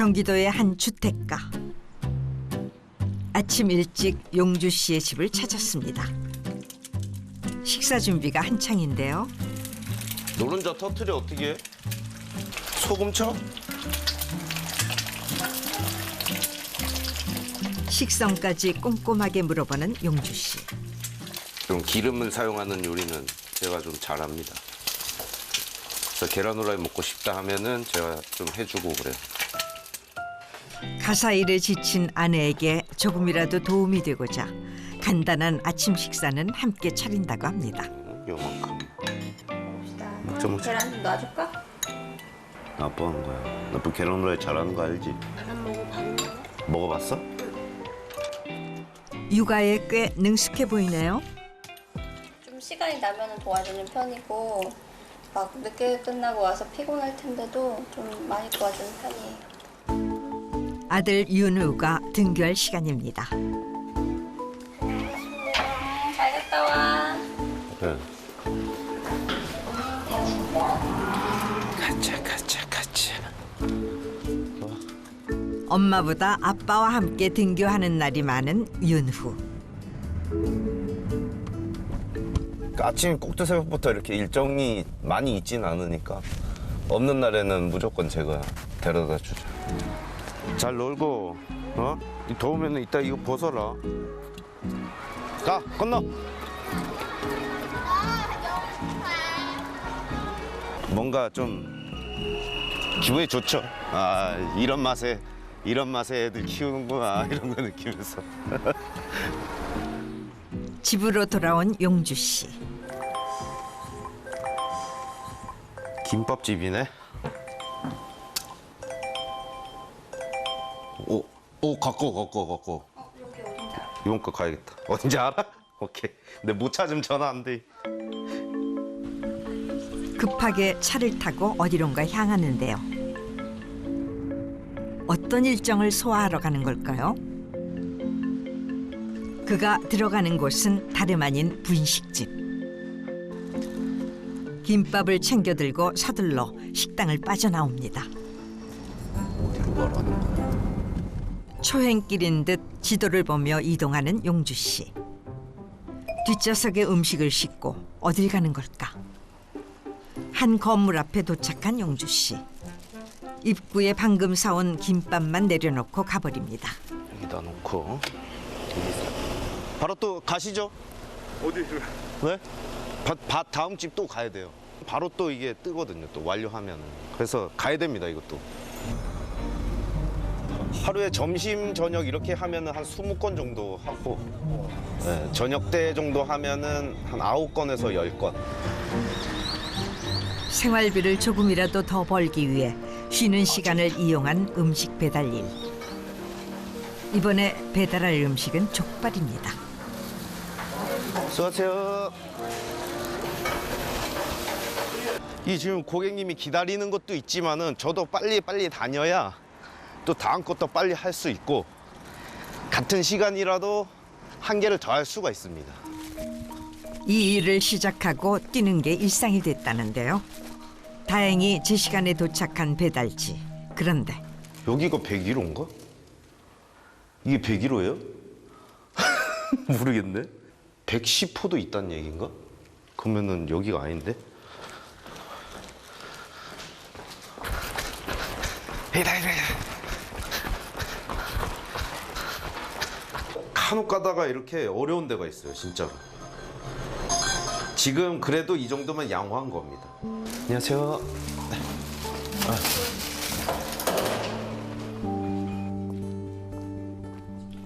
경기도의 한 주택가. 아침 일찍 용주 씨의 집을 찾았습니다. 식사 준비가 한창인데요. 노른자 터트려 어떻게 해? 소금 쳐? 식성까지 꼼꼼하게 물어보는 용주 씨. 좀 기름을 사용하는 요리는 제가 좀 잘합니다. 그래서 계란 후라이 먹고 싶다 하면은 제가 좀 해주고 그래요. 가사일에 지친 아내에게 조금이라도 도움이 되고자 간단한 아침 식사는 함께 차린다고 합니다. 요만큼. 먹자. 계란 좀 놔줄까? 아빠 하는 거야. 나 그 계란 후라이 잘하는 거 알지? 안 먹어봤는데. 먹어봤어? 육아에 꽤 능숙해 보이네요. 좀 시간이 나면은 도와주는 편이고 막 늦게 끝나고 와서 피곤할 텐데도 좀 많이 도와주는 편이에요. 아들 윤우가 등교할 시간입니다. 잘 갔다 와. 네. 가자. 엄마보다 아빠와 함께 등교하는 날이 많은 윤후. 아침 꼭두새벽부터 이렇게 일정이 많이 있진 않으니까 없는 날에는 무조건 제가 데려다 주죠. 잘 놀고, 더우면 이따 이거 벗어라. 가, 건너. 뭔가 좀 기분이 좋죠. 아, 이런 맛에 애들 키우는구나 이런 거 느끼면서. 집으로 돌아온 용주 씨. 김밥집이네. 오, 갖고. 여기 어딘지 알아? 이번 거 가야겠다. 어딘지 알아? 오케이. 근데 못 찾으면 전화 안 돼. 급하게 차를 타고 어디론가 향하는데요. 어떤 일정을 소화하러 가는 걸까요? 그가 들어가는 곳은 다름 아닌 분식집. 김밥을 챙겨 들고 서둘러 식당을 빠져나옵니다. 어디로 가라는 거야? 초행길인 듯 지도를 보며 이동하는 용주 씨. 뒷좌석에 음식을 싣고 어딜 가는 걸까? 한 건물 앞에 도착한 용주 씨. 입구에 방금 사온 김밥만 내려놓고 가버립니다. 여기다 놓고. 바로 또 가시죠. 어디? 네? 다음 집 또 가야 돼요. 바로 또 이게 뜨거든요. 또 완료하면은. 그래서 가야 됩니다. 이것도. 하루에 점심 저녁 이렇게 하면은 한 20건 정도 하고, 네, 저녁 때 정도 하면은 한 9건에서 10건. 생활비를 조금이라도 더 벌기 위해 쉬는 시간을 이용한 음식 배달 일. 이번에 배달할 음식은 족발입니다. 수고하세요. 이 지금 고객님이 기다리는 것도 있지만은 저도 빨리 다녀야 또 다음 것도 빨리 할 수 있고 같은 시간이라도 한 개를 더 할 수가 있습니다. 이 일을 시작하고 뛰는 게 일상이 됐다는데요. 다행히 제 시간에 도착한 배달지. 그런데 여기가 101호인가? 이게 101호예요? 모르겠네. 110호도 있다는 얘기인가? 그러면은 여기가 아닌데? 이다. 간혹 가다가 이렇게 어려운 데가 있어요, 진짜로. 지금 그래도 이 정도면 양호한 겁니다. 안녕하세요.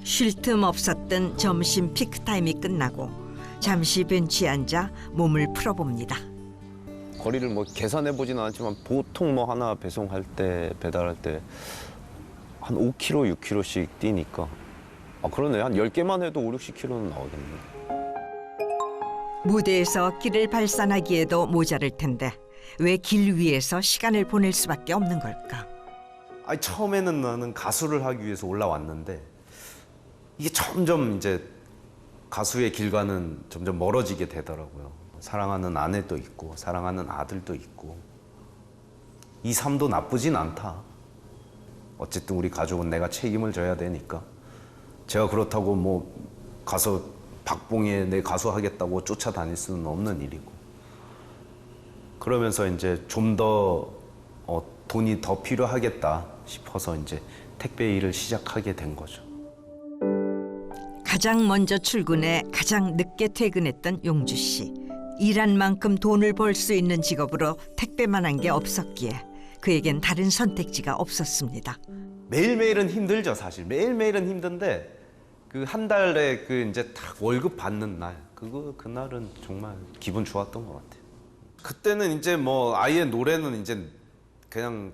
쉴 틈 없었던 점심 피크타임이 끝나고 잠시 벤치에 앉아 몸을 풀어봅니다. 거리를 뭐 계산해 보지는 않지만 보통 뭐 하나 배송할 때 배달할 때 한 5km, 6km씩 뛰니까 그러네. 한 10개만 해도 5, 60km는 나오겠네. 무대에서 길을 발산하기에도 모자랄 텐데 왜 길 위에서 시간을 보낼 수밖에 없는 걸까? 아니 처음에는 나는 가수를 하기 위해서 올라왔는데 이게 점점 이제 가수의 길과는 점점 멀어지게 되더라고요. 사랑하는 아내도 있고 사랑하는 아들도 있고 이 삶도 나쁘진 않다. 어쨌든 우리 가족은 내가 책임을 져야 되니까. 제가 그렇다고 뭐 가서 박봉에 내 가수 하겠다고 쫓아다닐 수는 없는 일이고. 그러면서 이제 좀 더 돈이 더 필요하겠다 싶어서 이제 택배 일을 시작하게 된 거죠. 가장 먼저 출근해 가장 늦게 퇴근했던 용주 씨. 일한 만큼 돈을 벌 수 있는 직업으로 택배만 한 게 없었기에 그에겐 다른 선택지가 없었습니다. 매일매일은 힘들죠, 사실. 매일매일은 힘든데 그 한 달에 그 이제 딱 월급 받는 날, 그날은 정말 기분 좋았던 것 같아요. 그때는 이제 뭐 아예 노래는 이제 그냥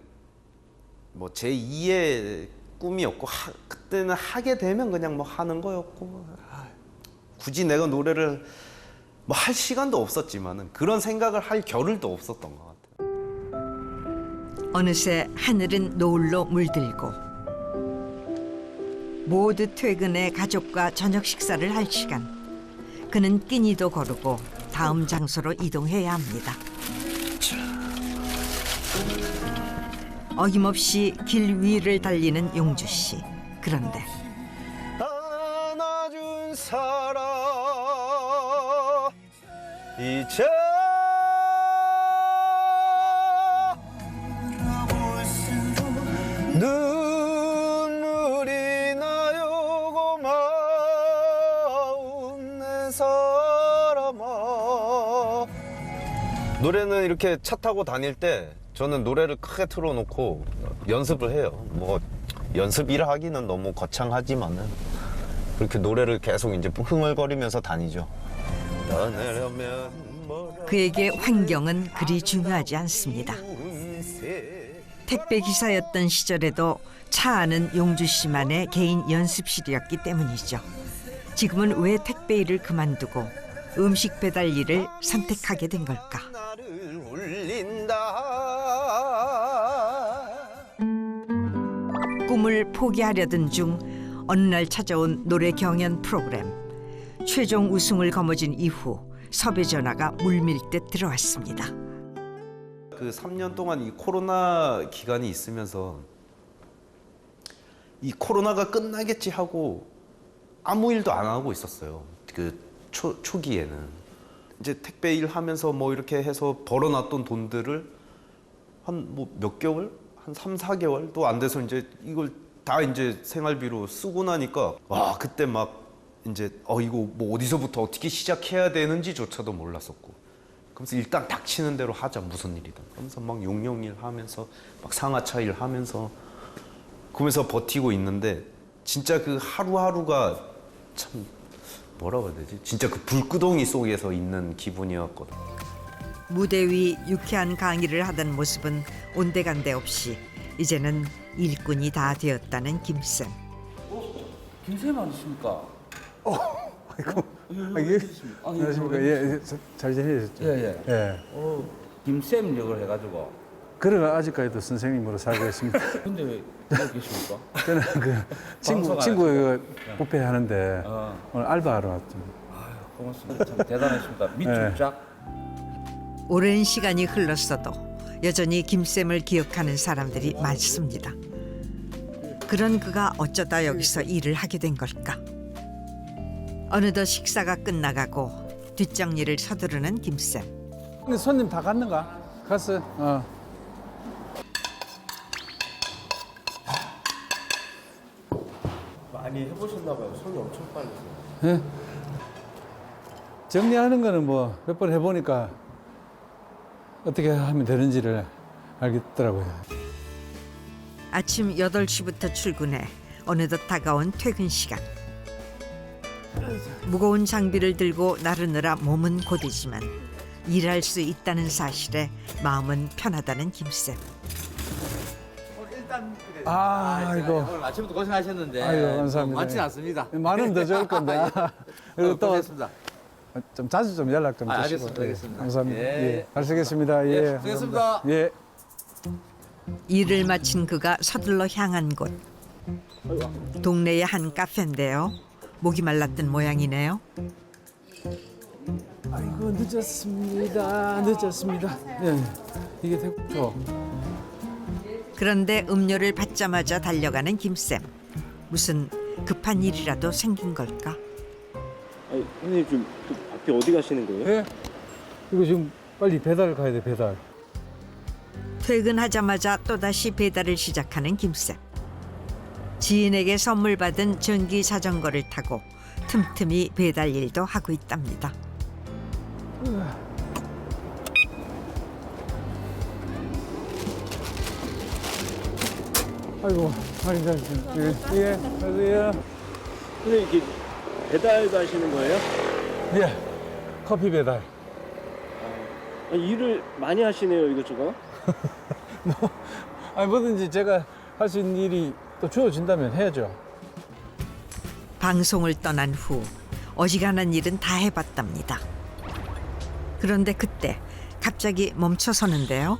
뭐 제2의 꿈이었고 그때는 하게 되면 그냥 뭐 하는 거였고 굳이 내가 노래를 뭐 할 시간도 없었지만은 그런 생각을 할 겨를도 없었던 것 같아요. 어느새 하늘은 노을로 물들고 모두 퇴근해 가족과 저녁 식사를 할 시간. 그는 끼니도 거르고 다음 장소로 이동해야 합니다. 어김없이 길 위를 달리는 용주 씨. 그런데 안아준 사람 이제 눈물이 나요 고마운 내 사람아. 노래는 이렇게 차 타고 다닐 때 저는 노래를 크게 틀어놓고 연습을 해요. 뭐 연습이라 하기는 너무 거창하지만은 그렇게 노래를 계속 이제 흥얼거리면서 다니죠. 그에게 환경은 그리 중요하지 않습니다. 택배 기사였던 시절에도 차 안은 용주 씨만의 개인 연습실이었기 때문이죠. 지금은 왜 택배 일을 그만두고 음식 배달 일을 선택하게 된 걸까? 꿈을 포기하려던 중 어느 날 찾아온 노래 경연 프로그램. 최종 우승을 거머쥔 이후 섭외 전화가 물밀듯 들어왔습니다. 그 3년 동안 이 코로나 기간이 있으면서 이 코로나가 끝나겠지 하고 아무 일도 안 하고 있었어요. 그 초기에는 이제 택배 일 하면서 뭐 이렇게 해서 벌어놨던 돈들을 한 뭐 몇 개월, 한 3, 4개월도 안 돼서 이제 이걸 다 이제 생활비로 쓰고 나니까 와 그때 막 이제 이거 뭐 어디서부터 어떻게 시작해야 되는지조차도 몰랐었고. 그래서 일단 닥치는 대로 하자 무슨 일이든. 그러면서 막 용역일 하면서 막 상하차 일 하면서 그러면서 버티고 있는데 진짜 그 하루하루가 참 뭐라고 해야 되지? 진짜 그 불구덩이 속에서 있는 기분이었거든. 무대 위 유쾌한 강의를 하던 모습은 온데간데 없이 이제는 일꾼이 다 되었다는 김쌤. 김쌤 아니십니까? 아이고, 안녕하십니까. 예, 잘 지내셨죠? 예. 예. 김쌤 역을 해가지고. 그래가 아직까지도 선생님으로 살고 있습니다. 근데 왜 여기 계십니까? 저는 그 친구가 뷔페 하는데 어. 오늘 알바하러 왔죠. 아유, 고맙습니다. 참 대단하십니다. 밑줄짝. 오랜 시간이 흘렀어도 여전히 김쌤을 기억하는 사람들이 많습니다. 그런 그가 어쩌다 여기서 일을 하게 된 걸까? 어느덧 식사가 끝나가고 뒷정리를 서두르는 김쌤. 근데 손님 다 갔는가? 갔어. 많이 해보셨나 봐요. 손이 엄청 빨리세요. 예. 정리하는 거는 뭐 몇 번 해보니까 어떻게 하면 되는지를 알겠더라고요. 아침 8시부터 출근해 어느덧 다가온 퇴근 시간. 무거운 장비를 들고 나르느라 몸은 고되지만 일할 수 있다는 사실에 마음은 편하다는 김쌤. 아이고. 오늘 아침부터 고생하셨는데. 아이고, 감사합니다. 많지는 않습니다. 많으면 더 좋을 건데. 그리고 또 고생했습니다. 좀 자주 좀 연락 좀 주시고. 알겠습니다. 예, 알겠습니다. 감사합니다. 예. 예. 잘 쓰겠습니다. 예. 수고했습니다. 예. 일을 마친 그가 서둘러 향한 곳. 동네의 한 카페인데요. 목이 말랐던 모양이네요. 아이고 늦었습니다. 예. 이게 됐죠. 그런데 음료를 받자마자 달려가는 김쌤. 무슨 급한 일이라도 생긴 걸까? 아니, 선생님 지금 또 밖에 어디 가시는 거예요? 예? 이거 지금 빨리 배달 가야 돼, 배달. 퇴근하자마자 또다시 배달을 시작하는 김쌤. 지인에게 선물 받은 전기 자전거를 타고 틈틈이 배달 일도 하고 있답니다. 아이고, 많이 잘했어요. 예, 안녕하세요. 선생님 이렇게 배달도 하시는 거예요? 예, 커피 배달. 아니, 일을 많이 하시네요, 이것저것. 아니, 뭐든지 제가 할 수 있는 일이 또 주어진다면 해야죠. 방송을 떠난 후 어지간한 일은 다 해봤답니다. 그런데 그때 갑자기 멈춰서는데요.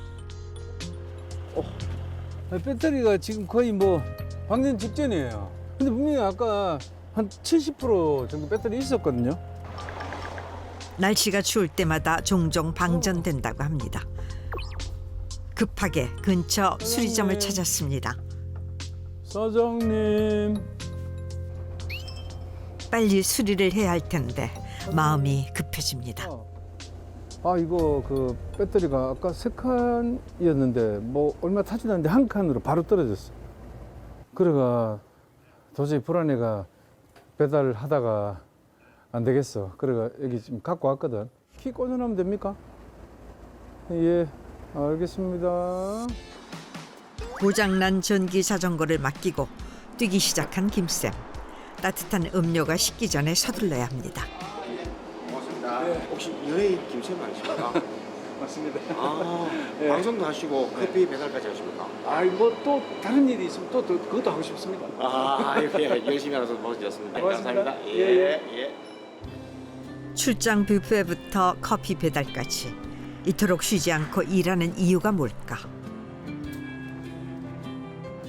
아니, 배터리가 지금 거의 뭐 방전 직전이에요. 근데 분명히 아까 한 70% 정도 배터리 있었거든요. 날씨가 추울 때마다 종종 방전된다고 합니다. 급하게 근처 수리점을 찾았습니다. 사장님. 빨리 수리를 해야 할 텐데 마음이 급해집니다. 아, 이거 그 배터리가 아까 3칸이었는데 뭐 얼마 타지도 않는데 한 칸으로 바로 떨어졌어. 그래가 도저히 불안해가 배달을 하다가 안 되겠어. 그래가 여기 지금 갖고 왔거든. 키 꽂아놓으면 됩니까? 예, 알겠습니다. 고장난 전기 자전거를 맡기고 뛰기 시작한 김쌤. 따뜻한 음료가 식기 전에 서둘러야 합니다. 혹시 여의 김쌤 아니십니까? 맞습니다. 아, 예. 방송도 하시고 커피 배달까지 하십니까? 아, 뭐 또 다른 일이 있으면 또 그것도 하고 싶습니다. 아, 예, 열심히 하셔서 멋지셨습니다. 고맙습니다. 감사합니다. 예, 예. 출장 뷔페부터 커피 배달까지 이토록 쉬지 않고 일하는 이유가 뭘까?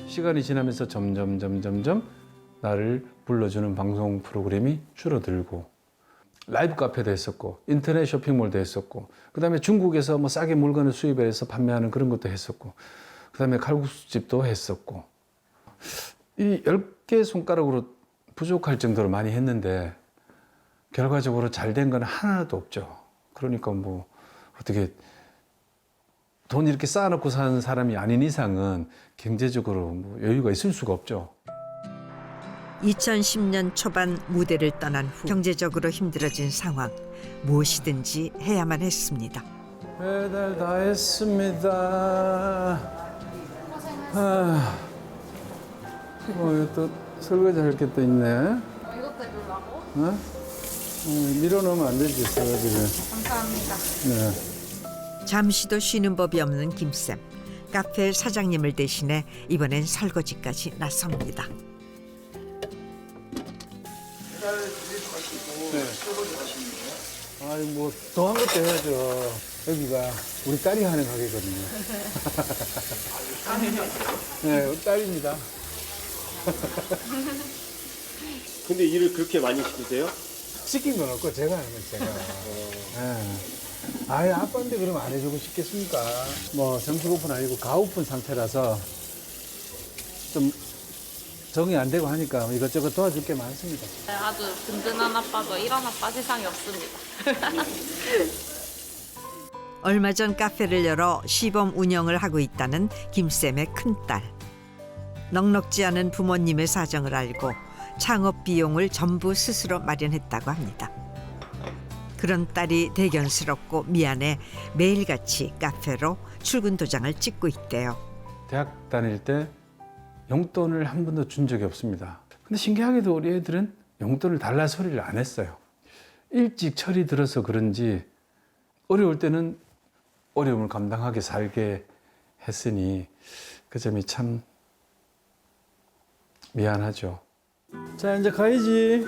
시간이 지나면서 점점 나를 불러주는 방송 프로그램이 줄어들고 라이브 카페도 했었고 인터넷 쇼핑몰도 했었고 그다음에 중국에서 뭐 싸게 물건을 수입해서 판매하는 그런 것도 했었고 그다음에 칼국수집도 했었고 이 10개 손가락으로 부족할 정도로 많이 했는데 결과적으로 잘 된 건 하나도 없죠. 그러니까 뭐 어떻게 돈 이렇게 쌓아놓고 사는 사람이 아닌 이상은 경제적으로 뭐 여유가 있을 수가 없죠. 2010년 초반 무대를 떠난 후 경제적으로 힘들어진 상황. 무엇이든지 해야만 했습니다. 배달 다 했습니다. 아, 이거 또 설거지 할 게 또 있네. 이것도 해주려고? 어? 밀어넣으면 안 되지, 설거지를. 감사합니다. 네. 잠시도 쉬는 법이 없는 김쌤. 카페 사장님을 대신해 이번엔 설거지까지 나섭니다. 아이, 뭐, 더한 것도 해야죠. 여기가 우리 딸이 하는 가게거든요. 네, 우리 딸입니다. 근데 일을 그렇게 많이 시키세요? 시킨 건 없고, 제가 하는 건 제가. 네. 아예 아빠인데 그러면 안 해주고 싶겠습니까? 뭐, 정식 오픈 아니고 가오픈 상태라서 좀 적응이 안 되고 하니까 이것저것 도와줄 게 많습니다. 아주 든든한 아빠도 이런 아빠 세상에 없습니다. 얼마 전 카페를 열어 시범 운영을 하고 있다는 김쌤의 큰딸. 넉넉지 않은 부모님의 사정을 알고 창업 비용을 전부 스스로 마련했다고 합니다. 그런 딸이 대견스럽고 미안해 매일같이 카페로 출근 도장을 찍고 있대요. 대학 다닐 때 용돈을 한 번도 준 적이 없습니다. 근데 신기하게도 우리 애들은 용돈을 달라 소리를 안 했어요. 일찍 철이 들어서 그런지 어려울 때는 어려움을 감당하게 살게 했으니 그 점이 참 미안하죠. 자, 이제 가야지.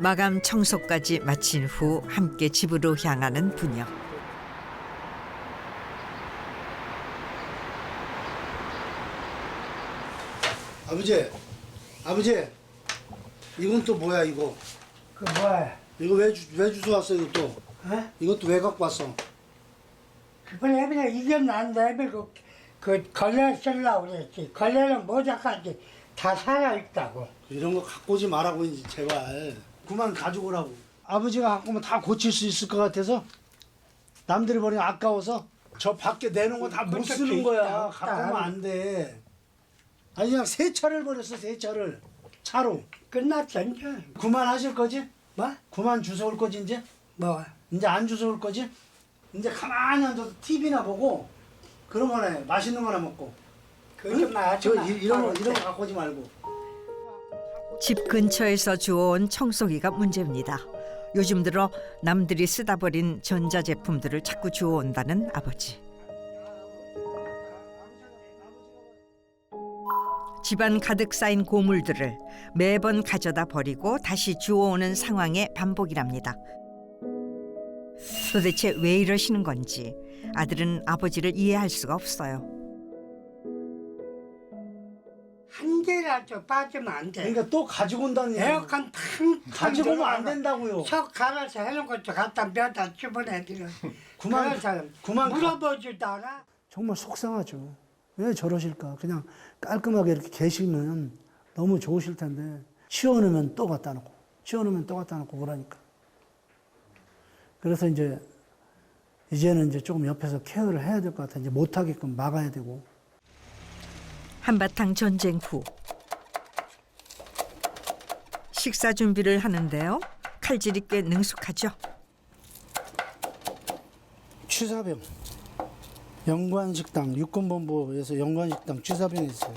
마감 청소까지 마친 후 함께 집으로 향하는 부녀. 아버지, 이건 또 뭐야 이거? 그 뭐야? 이거 왜 주워 왔어 이거 또? 어? 이것도 왜 갖고 왔어? 그번에 그냥 이겼는데 그 걸레 쓰려고 그랬지. 걸레는 모자까지 다 살아있다고. 이런 거 갖고 오지 말라고 이제 제발. 그만 가지고 오라고. 아버지가 갖고 오면 다 고칠 수 있을 것 같아서 남들이 버리면 아까워서 저 밖에 내놓은 거 다 못 쓰는 거야. 갖고 오면 안 돼. 아니 그냥 세 차를 버렸어, 세 차를. 차로. 끝났죠 이제. 그만하실 거지? 뭐? 그만 주워 올 거지 이제? 뭐? 이제 안 주워 올 거지? 이제 가만히 앉아서 TV나 보고 그런 거나 해. 맛있는 거나 먹고. 응? 이런 거 갖고 오지 말고. 집 근처에서 주워온 청소기가 문제입니다. 요즘 들어 남들이 쓰다 버린 전자제품들을 자꾸 주워온다는 아버지. 집안 가득 쌓인 고물들을 매번 가져다 버리고 다시 주워오는 상황의 반복이랍니다. 도대체 왜 이러시는 건지 아들은 아버지를 이해할 수가 없어요. 한 개라도 빠지면 안 돼. 그러니까 또 가지고 온다는 얘기. 에어컨 탕 가지고 오면 안 된다고요. 석 갈아서 해놓은 것도 갖다 몇다 집어내기는. 그만 물어보지도 않아. 정말 속상하죠. 왜 저러실까? 그냥 깔끔하게 이렇게 계시면 너무 좋으실 텐데 치워놓으면 또 갖다 놓고 치워놓으면 또 갖다 놓고 그러니까. 그래서 이제는 조금 옆에서 케어를 해야 될 것 같아요. 이제 못하게끔 막아야 되고. 한바탕 전쟁 후 식사 준비를 하는데요. 칼질이 꽤 능숙하죠. 취사병. 영관식당, 육군본부에서 영관식당 취사병이 있어요.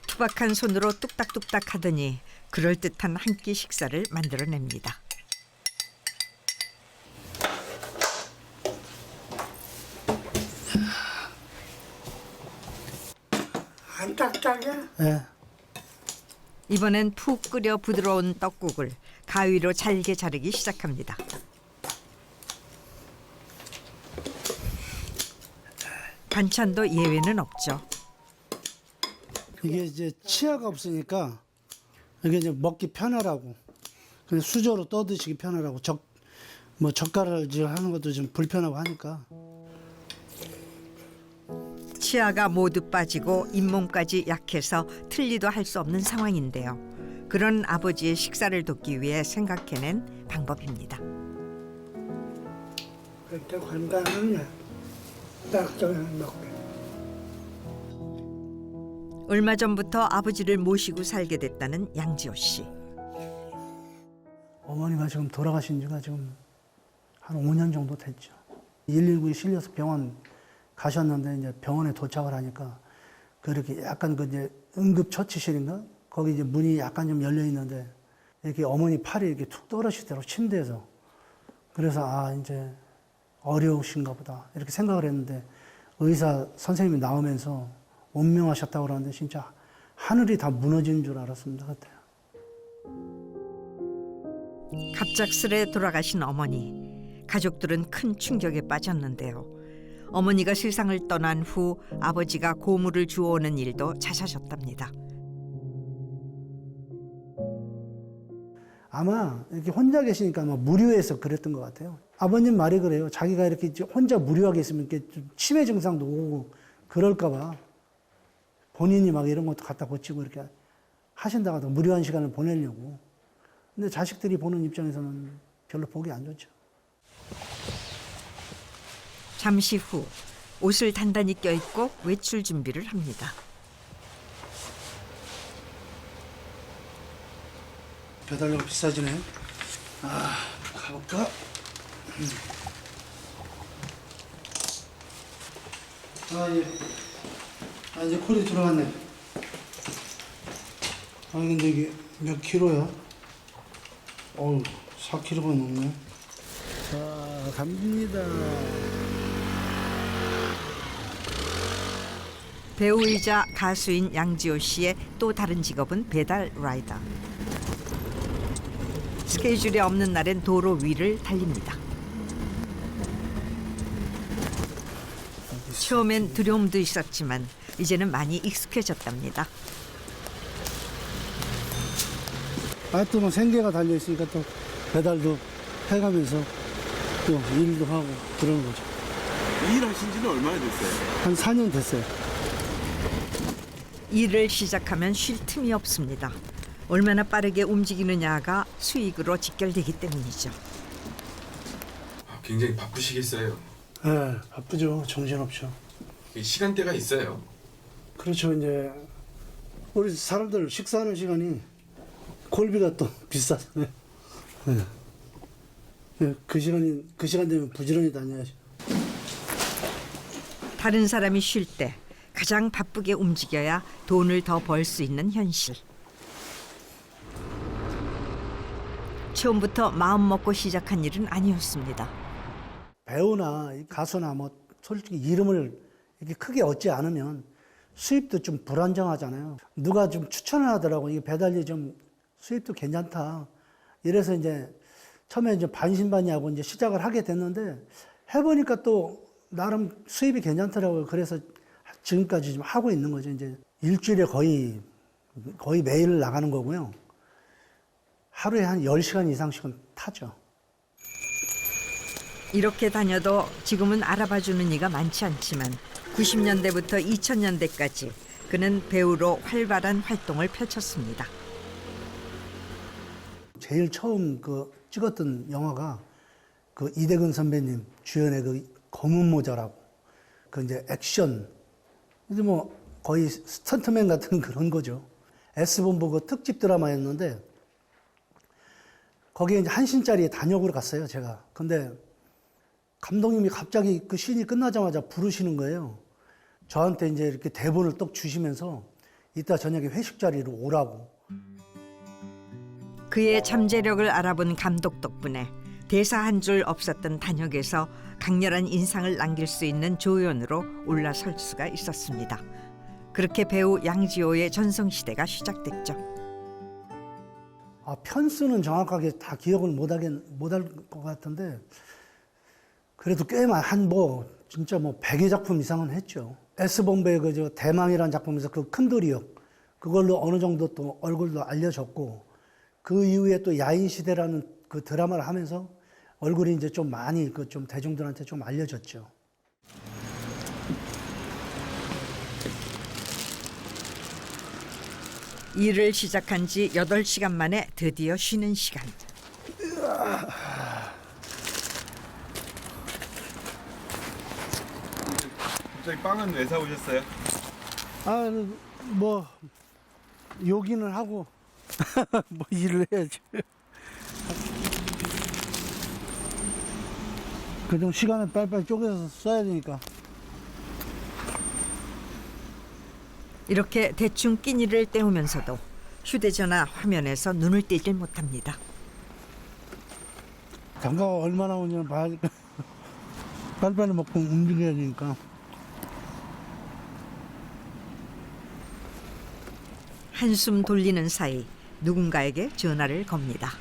투박한 손으로 뚝딱뚝딱 하더니 그럴듯한 한 끼 식사를 만들어냅니다. 안 딱딱해? 네. 이번엔 푹 끓여 부드러운 떡국을 가위로 잘게 자르기 시작합니다. 반찬도 예외는 없죠. 이게 이제 치아가 없으니까 이게 이제 먹기 편하라고. 그냥 수저로 떠드시기 편하라고. 젓가락질 하는 것도 좀 불편하고 하니까. 치아가 모두 빠지고 잇몸까지 약해서 틀리도 할 수 없는 상황인데요. 그런 아버지의 식사를 돕기 위해 생각해낸 방법입니다. 그때 건강하냐? 딱 저녁 먹게. 얼마 전부터 아버지를 모시고 살게 됐다는 양지호 씨. 어머니가 지금 돌아가신 지가 지금 한 5년 정도 됐죠. 119에 실려서 병원 가셨는데 이제 병원에 도착을 하니까 그렇게 약간 이제 응급처치실인가? 거기 이제 문이 약간 좀 열려 있는데 이렇게 어머니 팔이 이렇게 툭 떨어지더라고 침대에서. 그래서 이제 어려우신가 보다 이렇게 생각을 했는데 의사 선생님이 나오면서 운명하셨다고 그러는데 진짜 하늘이 다 무너지는 줄 알았습니다 그때. 갑작스레 돌아가신 어머니. 가족들은 큰 충격에 빠졌는데요. 어머니가 세상을 떠난 후 아버지가 고물을 주워오는 일도 잦아졌답니다. 아마 이렇게 혼자 계시니까 아마 무료해서 그랬던 것 같아요. 아버님 말이 그래요. 자기가 이렇게 혼자 무료하게 있으면 이렇게 좀 치매 증상도 오고 그럴까봐 본인이 막 이런 것도 갖다 고치고 이렇게 하신다고 하더라고요. 무료한 시간을 보내려고. 근데 자식들이 보는 입장에서는 별로 보기 안 좋죠. 잠시 후 옷을 단단히 껴입고 외출 준비를 합니다. 배달료가 비싸지네. 가볼까? 이제 콜이 들어왔네. 근데 이게 몇 킬로야? 4킬로가 넘네. 자, 갑니다. 배우이자 가수인 양지호 씨의 또 다른 직업은 배달 라이더. 스케줄이 없는 날엔 도로 위를 달립니다. 처음엔 두려움도 있었지만 이제는 많이 익숙해졌답니다. 또 뭐 생계가 달려있으니까 또 배달도 해가면서 또 일도 하고 그런 거죠. 일하신 지는 얼마나 됐어요? 한 4년 됐어요. 일을 시작하면 쉴 틈이 없습니다. 얼마나 빠르게 움직이느냐가 수익으로 직결되기 때문이죠. 굉장히 바쁘시겠어요. 네, 바쁘죠. 정신없죠. 시간대가 있어요. 그렇죠. 이제 우리 사람들 식사하는 시간이 콜비가 또 비싸잖아요. 네. 네, 그 시간 되면 부지런히 다녀야죠. 다른 사람이 쉴 때 가장 바쁘게 움직여야 돈을 더 벌 수 있는 현실. 처음부터 마음 먹고 시작한 일은 아니었습니다. 배우나 가수나 뭐 솔직히 이름을 이렇게 크게 얻지 않으면 수입도 좀 불안정하잖아요. 누가 좀 추천을 하더라고. 이게 배달이 좀 수입도 괜찮다. 이래서 이제 처음에 이제 반신반의하고 이제 시작을 하게 됐는데 해보니까 또 나름 수입이 괜찮더라고요. 그래서 지금까지 좀 하고 있는 거죠. 이제 일주일에 거의 매일 나가는 거고요. 하루에 한 10시간 이상씩은 타죠. 이렇게 다녀도 지금은 알아봐주는 이가 많지 않지만 90년대부터 2000년대까지 그는 배우로 활발한 활동을 펼쳤습니다. 제일 처음 찍었던 영화가 이대근 선배님 주연의 검은 모자라고 이제 액션, 근데 뭐 거의 스턴트맨 같은 그런 거죠. S본부 특집 드라마였는데 거기에 이제 한신짜리 단역으로 갔어요, 제가. 근데 감독님이 갑자기 그 씬이 끝나자마자 부르시는 거예요. 저한테 이제 이렇게 대본을 떡 주시면서 이따 저녁에 회식 자리로 오라고. 그의 잠재력을 알아본 감독 덕분에 대사 한 줄 없었던 단역에서 강렬한 인상을 남길 수 있는 조연으로 올라설 수가 있었습니다. 그렇게 배우 양지호의 전성시대가 시작됐죠. 편수는 정확하게 다 기억을 못할 것 같은데 그래도 꽤 진짜 100여 작품 이상은 했죠. S본부의 대망이라는 작품에서 그 큰돌이역 그걸로 어느 정도 또 얼굴도 알려졌고 그 이후에 또 야인시대라는 그 드라마를 하면서 얼굴이 이제 좀 많이 좀 대중들한테 좀 알려졌죠. 일을 시작한 지 8시간 만에 드디어 쉬는 시간. 갑자기 빵은 왜 사오셨어요? 요기는 하고 일을 해야지. 그좀 시간을 빨리빨리 쪼개서 써야 되니까. 이렇게 대충 끼니를 때우면서도 휴대전화 화면에서 눈을 떼질 못합니다. 단가가 얼마나 오냐는 봐야 되니까 빨리빨리 먹고 움직여야 되니까. 한숨 돌리는 사이 누군가에게 전화를 겁니다.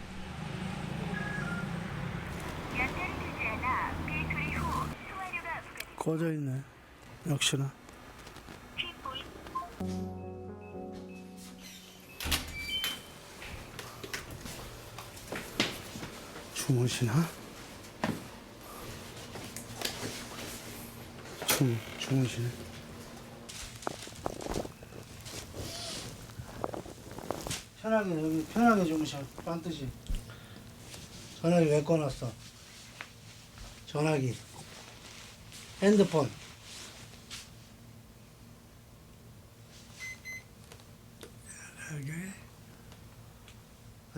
꺼져 있네. 역시나. 주무시나? 주무시네. 편하게 주무셔. 반드시. 전화기 왜 꺼놨어? 전화기. 핸드폰.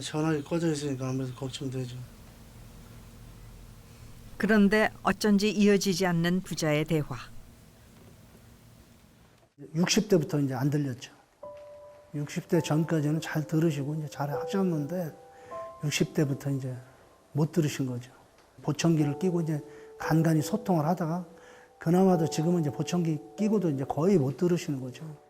전화기 꺼져 있으니까 아무래도 걱정되죠. 그런데 어쩐지 이어지지 않는 부자의 대화. 60대부터 이제 안 들렸죠. 60대 전까지는 잘 들으시고 이제 잘 하셨는데 60대부터 이제 못 들으신 거죠. 보청기를 끼고 이제 간간히 소통을 하다가 그나마도 지금은 이제 보청기 끼고도 이제 거의 못 들으시는 거죠.